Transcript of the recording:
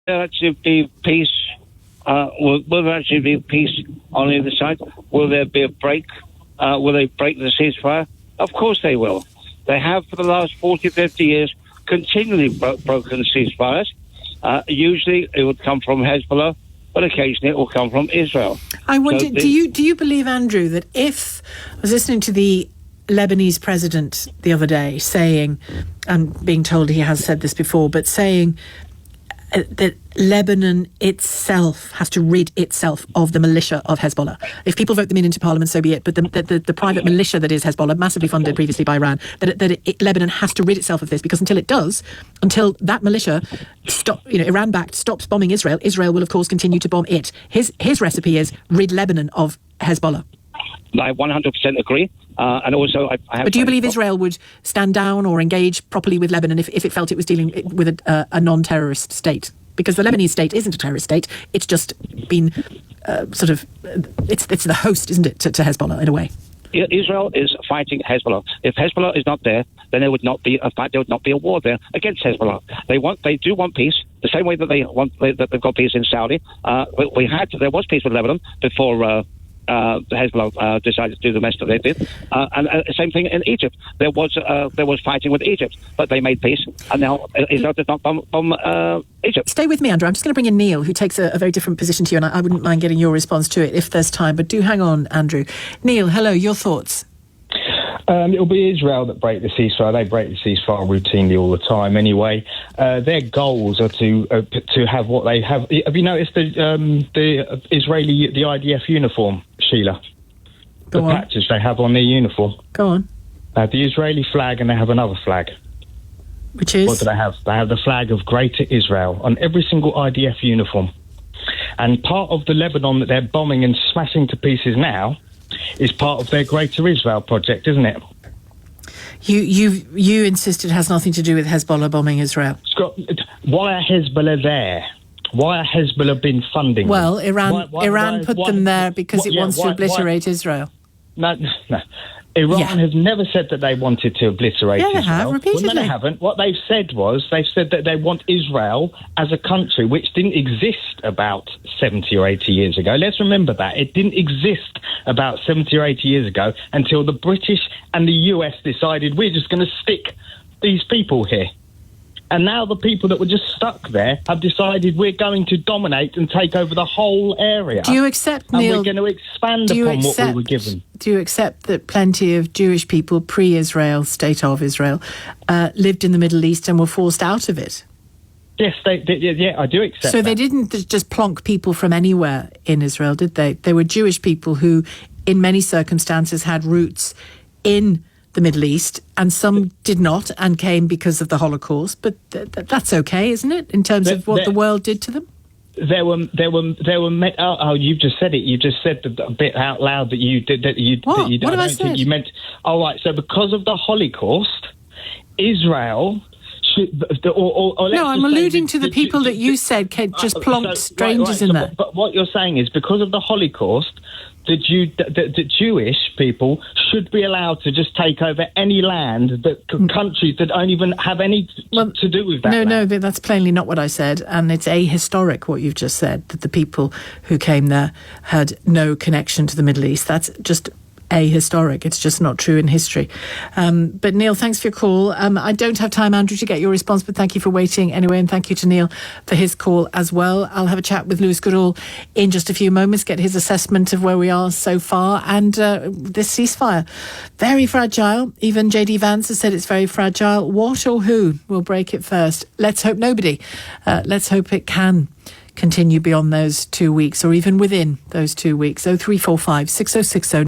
there actually be peace? Will there actually be peace on either side? Will there be a break? Will they break the ceasefire? Of course they will. They have for the last 40, 50 years continually broken ceasefires. Usually it would come from Hezbollah, but occasionally it will come from Israel. I wonder, do you believe, Andrew, that if I was listening to the Lebanese president the other day saying, and being told he has said this before, but saying that Lebanon itself has to rid itself of the militia of Hezbollah. If people vote them into parliament, so be it. But the private militia that is Hezbollah, massively funded previously by Iran, Lebanon has to rid itself of this, because until it does, until that militia, Iran-backed, stops bombing Israel, Israel will, of course, continue to bomb it. His recipe is rid Lebanon of Hezbollah. I 100% agree. And also, I have. But do you believe Israel would stand down or engage properly with Lebanon if it felt it was dealing with a non-terrorist state? Because the Lebanese state isn't a terrorist state. It's just been it's the host, isn't it, to Hezbollah in a way? Israel is fighting Hezbollah. If Hezbollah is not there, then there would not be a fight. There would not be a war there against Hezbollah. They do want peace, the same way that they've got peace in Saudi. There was peace with Lebanon before. Hezbollah decided to do the mess that they did, and same thing in Egypt. There was fighting with Egypt, but they made peace, and now Israel did not bomb Egypt. Stay with me, Andrew. I'm just going to bring in Neil, who takes a very different position to you, and I wouldn't mind getting your response to it if there's time. But do hang on, Andrew. Neil, hello. Your thoughts? It'll be Israel that break the ceasefire. They break the ceasefire routinely all the time anyway. Their goals are to have what they have. Have you noticed the Israeli, the IDF uniform, Sheila? The patches they have on their uniform. Go on. They have the Israeli flag and they have another flag. Which is? What do they have? They have the flag of Greater Israel on every single IDF uniform. And part of the Lebanon that they're bombing and smashing to pieces now is part of their Greater Israel project, isn't it? You insist it has nothing to do with Hezbollah bombing Israel. Scott, why are Hezbollah there? Why are Hezbollah been funding Well, them? Iran put them there because it wants to obliterate Israel. No. Iran has never said that they wanted to obliterate Israel. They have, repeatedly. Well, no, they haven't. What they've said that they want Israel as a country, which didn't exist about 70 or 80 years ago. Let's remember that. It didn't exist about 70 or 80 years ago until the British and the US decided we're just going to stick these people here. And now the people that were just stuck there have decided we're going to dominate and take over the whole area. Do you accept, Neil? And we're going to expand upon what we were given. Do you accept that plenty of Jewish people pre-Israel, state of Israel, lived in the Middle East and were forced out of it? Yes, I do accept So they didn't just plonk people from anywhere in Israel, did they? They were Jewish people who, in many circumstances, had roots in the Middle East, and some did not and came because of the Holocaust. But that's okay, isn't it, in terms of what the world did to them? There were. You've just said it. You just said a bit out loud that you did. What? What have I said? You meant. All right. So because of the Holocaust, Israel. No, I'm alluding to the people that you said just plonked strangers in there. But what you're saying is, because of the Holocaust, the Jewish people should be allowed to just take over any land that countries that don't even have any to do with that. No, that's plainly not what I said, and it's ahistoric what you've just said, that the people who came there had no connection to the Middle East. That's just ahistoric. It's just not true in history. But Neil, thanks for your call. I don't have time, Andrew, to get your response, but thank you for waiting anyway, and thank you to Neil for his call as well. I'll have a chat with Lewis Goodall in just a few moments, get his assessment of where we are so far, and this ceasefire. Very fragile. Even J.D. Vance has said it's very fragile. What or who will break it first? Let's hope nobody. Let's hope it can continue beyond those 2 weeks, or even within those 2 weeks. 0345 6060